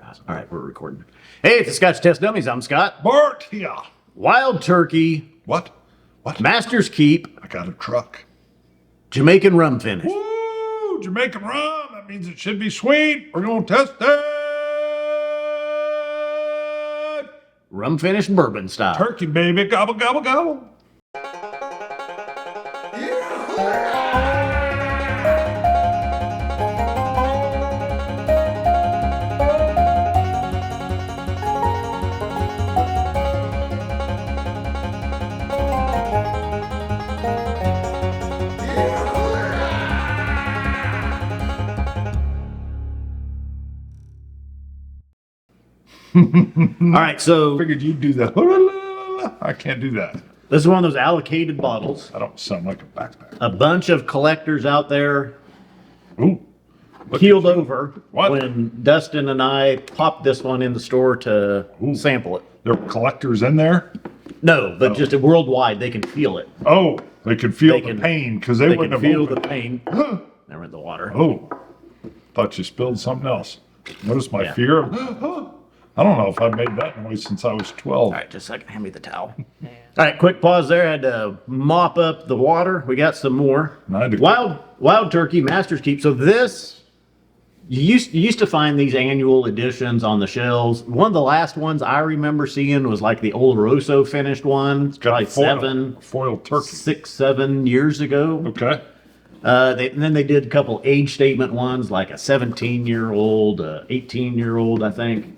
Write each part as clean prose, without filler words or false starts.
All right, we're recording. Hey, it's the Scotch Test Dummies. I'm Scott. Bart, yeah. Wild Turkey. What? What? Master's Keep. I got a truck. Jamaican rum finish. Woo! Jamaican rum. That means it should be sweet. We're going to test it. Rum finish bourbon style. Turkey, baby. Gobble, gobble, gobble. All right, so Figured you'd do that. I can't do that. this is one of those allocated bottles. I don't sound like a backpack. A bunch of collectors out there Ooh. Look keeled at you. over What? when Dustin and I popped this one in the store to sample it. There were collectors in there? No, but just worldwide, they can feel it. Oh, they could feel They the can- pain because they They wouldn't can have feel moved. the pain. There went the water. Oh, thought you spilled something else. Notice my Yeah. fear. I don't know if I've made that noise since I was 12. All right, just a second. Hand me the towel. All right, quick pause there. I had to mop up the water. We got some more. I had to- Wild Turkey, Master's Keep. So this, you used to find these annual editions on the shelves. One of the last ones I remember seeing was like the Oloroso finished one. It's Got probably a foil turkey. 6, 7 years ago. Okay. And then they did a couple age statement ones, like a 17-year-old, 18-year-old, I think.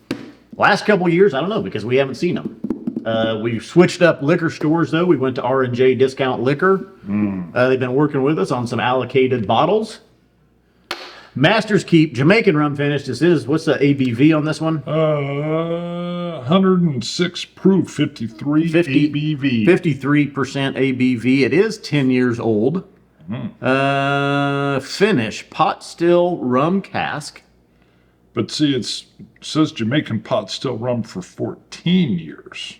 Last couple years, I don't know, because we haven't seen them. We've switched up liquor stores, though. We went to R&J Discount Liquor. They've been working with us on some allocated bottles. Master's Keep, Jamaican rum finish. This is, what's the ABV on this one? 106 proof, 53 ABV. 53% ABV. It is 10 years old. Finish, pot still rum cask. But see, it says Jamaican pot still rum for 14 years.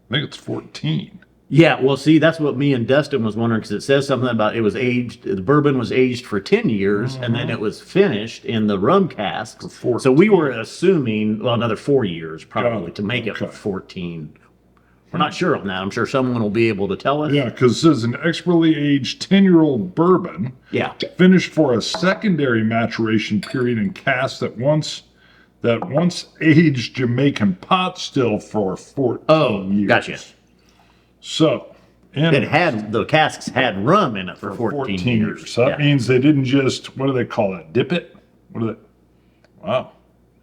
I think it's 14. Yeah, well, see, that's what me and Dustin was wondering, because it says something about it was aged, the bourbon was aged for 10 years, and then it was finished in the rum casks. For So we were assuming, well, another 4 years probably Got it. to make it Okay. 14. We're not sure on that. I'm sure someone will be able to tell us. Yeah, because it says an expertly aged 10-year-old bourbon Yeah. finished for a secondary maturation period in casks that once aged Jamaican pot still for 14 years. Gotcha. So, and The casks had rum in it for 14 years. So that means they didn't just, what do they call it? Dip it? What do they? Wow.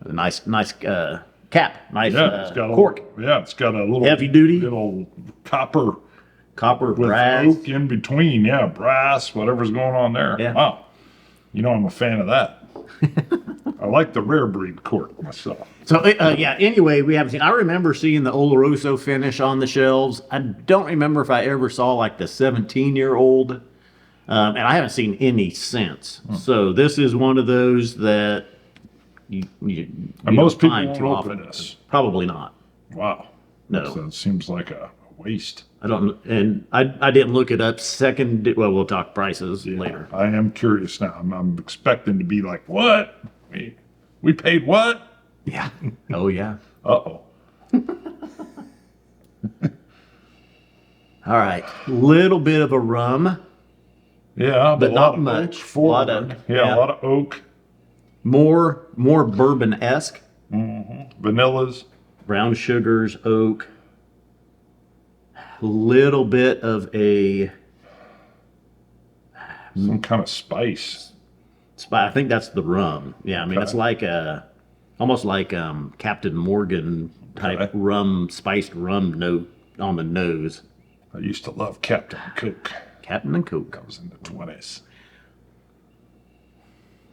A nice cap, nice Yeah, it's got cork, it's got a little Heavy duty. little copper copper, with brass. oak in between. Yeah, brass, whatever's going on there. Yeah. Wow. You know, I'm a fan of that. I like the rare breed cork myself. So, anyway, we haven't seen, I remember seeing the Oloroso finish on the shelves. I don't remember if I ever saw like the 17-year-old, and I haven't seen any since. So this is one of those that you And most don't people find won't too open often. this. Probably not. Wow. No. That seems like a waste. I don't, and I didn't look it up. Well, we'll talk prices later. I am curious now. I'm expecting to be like, what? We paid what? Yeah. Oh, yeah. Uh-oh. All right. Little bit of a rum. Yeah, But a not lot of much. oak forward. Lot of- yeah, yeah. a lot of oak. More bourbon-esque. Vanillas. Brown sugars, oak. Little bit of a Some kind of spice. I think that's the rum. Yeah, I mean it's like almost like Captain Morgan type Okay. rum, spiced rum note on the nose. I used to love Captain Coke. Captain and Coke. I was in the 20s.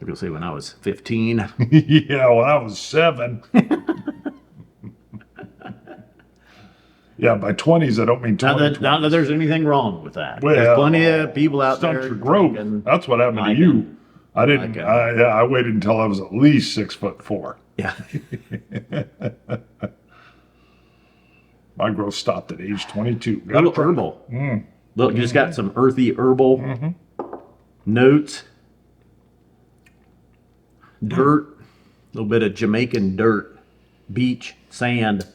I was gonna say when I was 15. Yeah, when I was 7. Yeah, by 20s, I don't mean 20. Not that there's anything wrong with that. Well, There's plenty of people out Stunt there. your growth. drinking. That's what happened like to you. I didn't. like I waited until I was at least 6'4". Yeah. My growth stopped at age 22. A little herbal. Look, just got some earthy herbal notes. Dirt. A little bit of Jamaican dirt. beach, sand.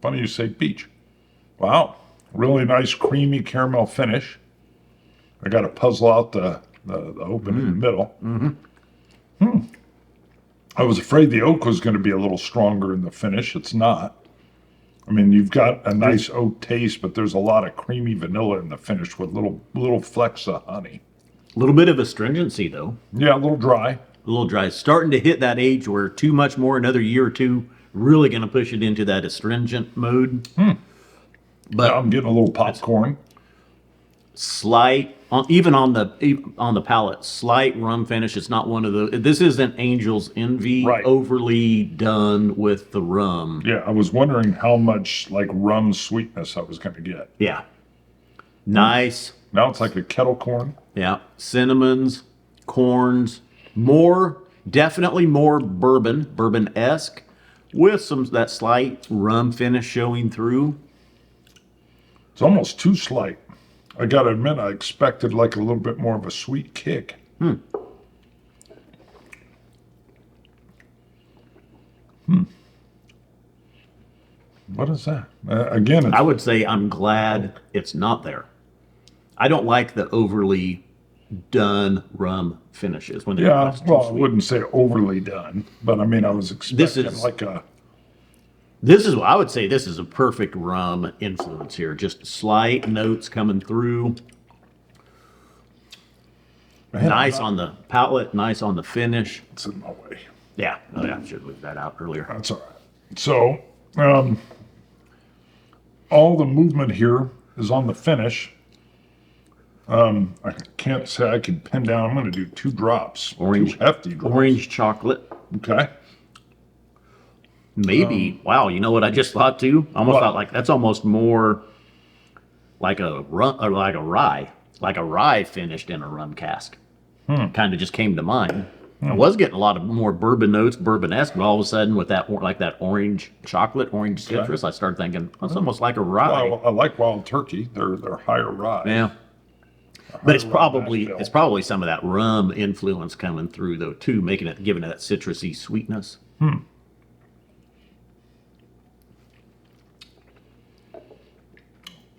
Funny you say beach. Wow. Really nice creamy caramel finish. I got to puzzle out the open in the middle. I was afraid the oak was going to be a little stronger in the finish. It's not. I mean, you've got a nice oak taste, but there's a lot of creamy vanilla in the finish with little flecks of honey. A little bit of astringency, though. Yeah, a little dry. A little dry. Starting to hit that age where too much more, another year or two, really going to push it into that astringent mode. But Yeah, I'm getting a little popcorn. slight, even on the palate, slight rum finish. It's not one of the. This isn't Angel's Envy Right. overly done with the rum. Yeah, I was wondering how much like rum sweetness I was going to get. Yeah. Nice. Now it's like a kettle corn. Yeah. Cinnamons, corns, definitely more bourbon-esque, with that slight rum finish showing through. It's almost too slight. I gotta admit, I expected like a little bit more of a sweet kick. What is that? Again, I would say I'm glad it's not there. I don't like the overly done rum finishes when yeah, it's too well, I sweet. wouldn't say overly done, but I mean, I was expecting is- like a, I would say this is a perfect rum influence here. Just slight notes coming through. man, Nice on the palate, nice on the finish. it's in my way. Yeah, oh yeah, I should leave that out earlier. That's all right. So, all the movement here is on the finish. I can't say I can pin down. I'm going to do 2 drops. Orange. 2 hefty drops. Orange chocolate. Okay. Maybe. Wow, you know what I just thought too? Almost What? thought like that's almost more like a rum or like a rye finished in a rum cask. Kind of just came to mind. I was getting a lot of more bourbon notes, bourbon-esque, but all of a sudden with that that orange chocolate, orange citrus, I started thinking that's almost like a rye. Well, I like wild turkey. They're higher rye. Yeah. But it's Higher probably mash bill. it's probably some of that rum influence coming through though too, giving it that citrusy sweetness.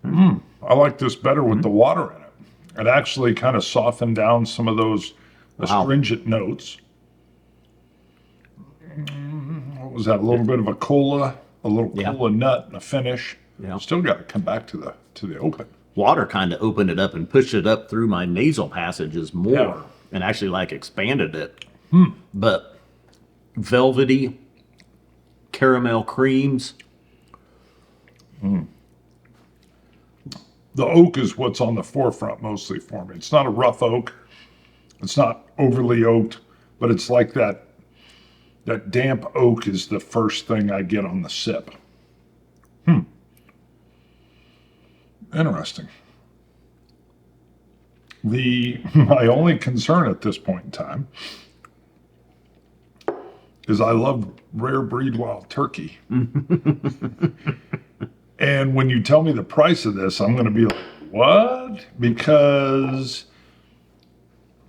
I like this better with the water in it. It actually kind of softened down some of those astringent notes. What was that? A little bit of a cola, a little Yeah. cola nut, and a finish. Yeah. Still got to come back to the open. Water kind of opened it up and pushed it up through my nasal passages more Yeah. and actually like expanded it. But velvety caramel creams. The oak is what's on the forefront mostly for me. It's not a rough oak. It's not overly oaked, but it's like that damp oak is the first thing I get on the sip. Interesting. My only concern at this point in time is I love rare breed wild turkey. And when you tell me the price of this, I'm going to be like, what? Because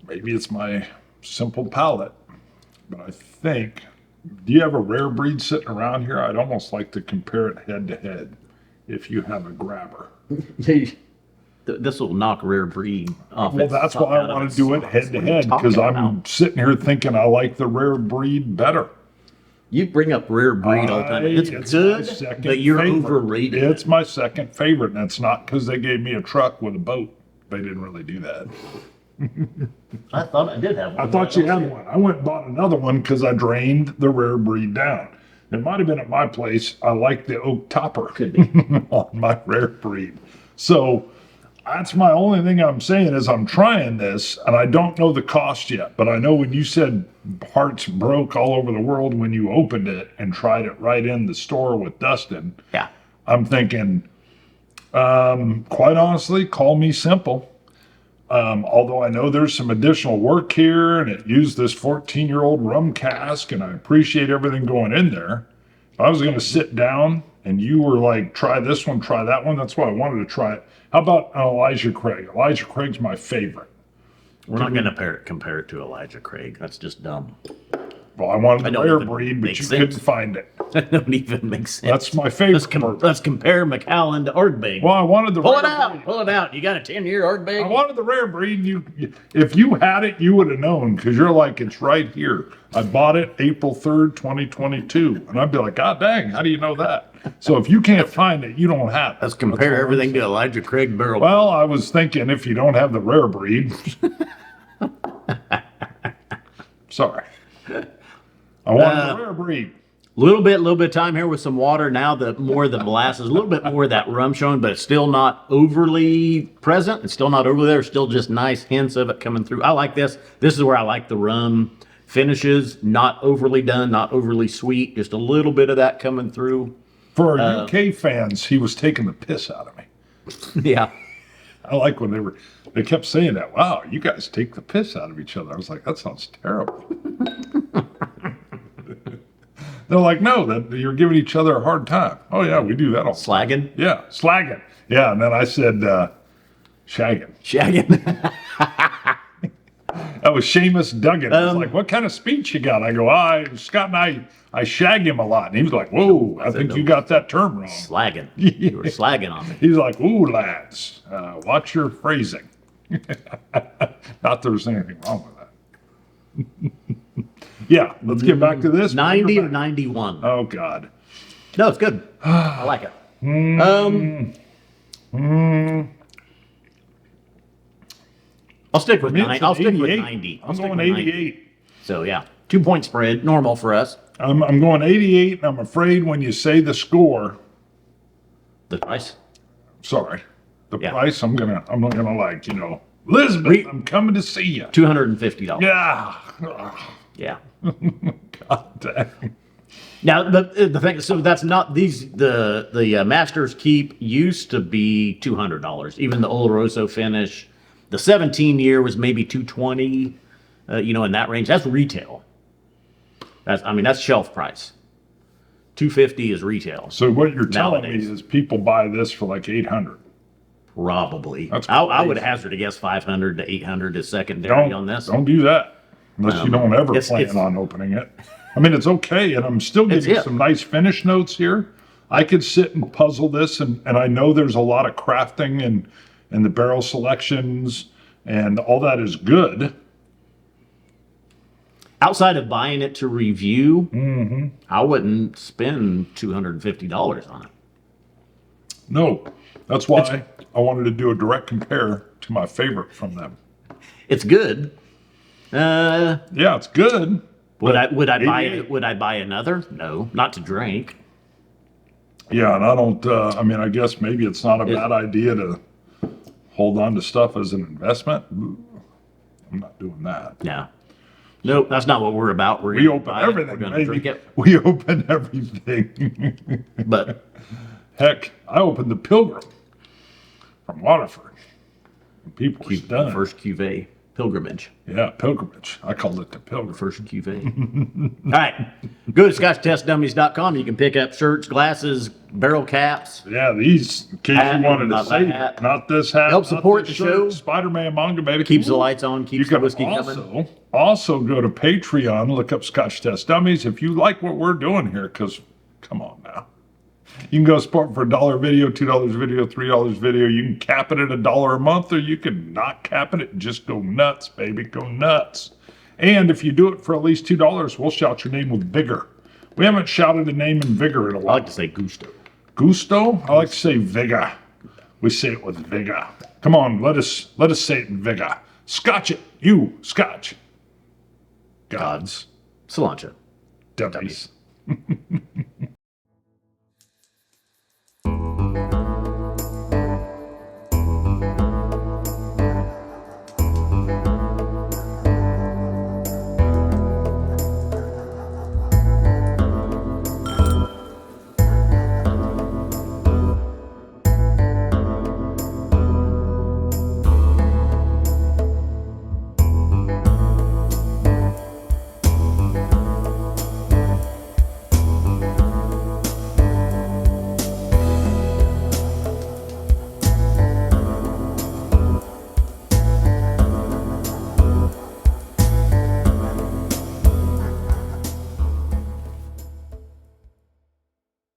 maybe it's my simple palate, but I think, do you have a rare breed sitting around here? I'd almost like to compare it head to head if you have a grabber. This will knock rare breed off. Well, its- that's why I out of want its to do it sauce. head to What are you head because talking I'm about? sitting here thinking I like the rare breed better. You bring up rare breed all the time. It's my good, second but you're favorite. overrated. It's my second favorite, and it's not because they gave me a truck with a boat. They didn't really do that. I thought I did have one. I thought you had one. I went and bought another one because I drained the rare breed down. It might have been at my place. I like the oak topper Could be. on my rare breed. So that's my only thing I'm saying is I'm trying this, and I don't know the cost yet. But I know when you said hearts broke all over the world when you opened it and tried it right in the store with Dustin, Yeah. I'm thinking, quite honestly, call me simple. Although I know there's some additional work here and it used this 14-year-old rum cask and I appreciate everything going in there. If I was going to sit down and you were like, try this one, try that one, that's why I wanted to try it. How about Elijah Craig? Elijah Craig's my favorite. We're not going to compare it to Elijah Craig. That's just dumb. Well, I wanted the don't rare even breed, but make you sense. couldn't find it. That don't even make sense. That's my favorite. Let's compare Macallan to Ardbeg. Well, I wanted the Pull rare it out. breed. Pull it out. You got a 10-year Ardbeg? I wanted the rare breed. If you had it, you would have known because you're like, it's right here. I bought it April 3rd, 2022. And I'd be like, God dang, how do you know that? So if you can't find it, you don't have it. Let's compare everything to Elijah Craig barrel. Well, I was thinking if you don't have the rare breed. Sorry. I wanted the rare breed. Little bit of time here with some water. Now more of the molasses, a little bit more of that rum showing, but it's still not overly present. It's still not overly there. Still just nice hints of it coming through. I like this. This is where I like the rum finishes. Not overly done, not overly sweet. Just a little bit of that coming through. For our UK fans, he was taking the piss out of me. Yeah. I like when they kept saying that. Wow, you guys take the piss out of each other. I was like, that sounds terrible. They're like, no, that you're giving each other a hard time. Oh yeah, we do that all. Slagging? Yeah, slagging. Yeah, and then I said shagging. Shagging. That was Seamus Duggan. I was like, what kind of speech you got? I go, Scott and I shag him a lot. And he was like, whoa, I think you got that term wrong. Slagging. You were slagging on me. He's like, ooh, lads, watch your phrasing. Not there's anything wrong with that. Yeah, let's get back to this. 90 or 91? Oh, God. No, it's good. I like it. I'll stick with 90. I'll stick with 90. I'm going 88. So, yeah, 2-point spread, normal for us. I'm going 88, and I'm afraid when you say the score, The price? sorry, the Yeah. price, I'm gonna like, Elizabeth, I'm coming to see you. $250. Yeah. Yeah. God dang. Now the thing, so that's not the Masters Keep used to be $200. Even the Oloroso finish, the 17-year was maybe $220. In that range. That's retail. That's shelf price. $250 is retail. So what you're telling Nowadays. me is people buy this for like 800. Probably. That's I would crazy. hazard a guess 500 to 800 is secondary on this. Don't do that unless you don't ever it's- plan on opening it. It's okay, and I'm still getting it. some nice finish notes here. I could sit and puzzle this, and I know there's a lot of crafting and the barrel selections, and all that is good. Outside of buying it to review, I wouldn't spend $250 on it. No, that's why I wanted to do a direct compare to my favorite from them. It's good. Yeah, it's good. Would I buy 88. it? Would I buy another? No, not to drink. Yeah, and I don't, I guess maybe it's not a bad idea to hold on to stuff as an investment. Ooh, I'm not doing that. Yeah. Nope, that's not what we're about. We gonna open buy it, everything, We're gonna baby. drink it. We open everything. But Heck, I opened the Pilgrim from Waterford. And people were the stunned. first cuvee pilgrimage. Yeah, pilgrimage. I called it the Pilgrim. First cuvee. All right. Go to ScotchTestDummies.com. You can pick up shirts, glasses, barrel caps. Yeah, these, in case Hat, you wanted to not say, that hat. not this hat. Help not support this the shirt, show. Spider-Man manga, baby. Keeps the lights on, You keeps the can whiskey coming. also go to Patreon, look up Scotch Test Dummies if you like what we're doing here, because come on now. You can go support for $1 video, $2 video, $3 video. You can cap it at $1 a month, or you can not cap it and just go nuts, baby. Go nuts. And if you do it for at least $2, we'll shout your name with vigor. We haven't shouted a name in vigor in a I while. like to say gusto. Gusto? I like to say vigor. We say it with vigor. Come on, let us say it in vigor. Scotch it. You, Scotch. Gods. Cilantro. Dummies.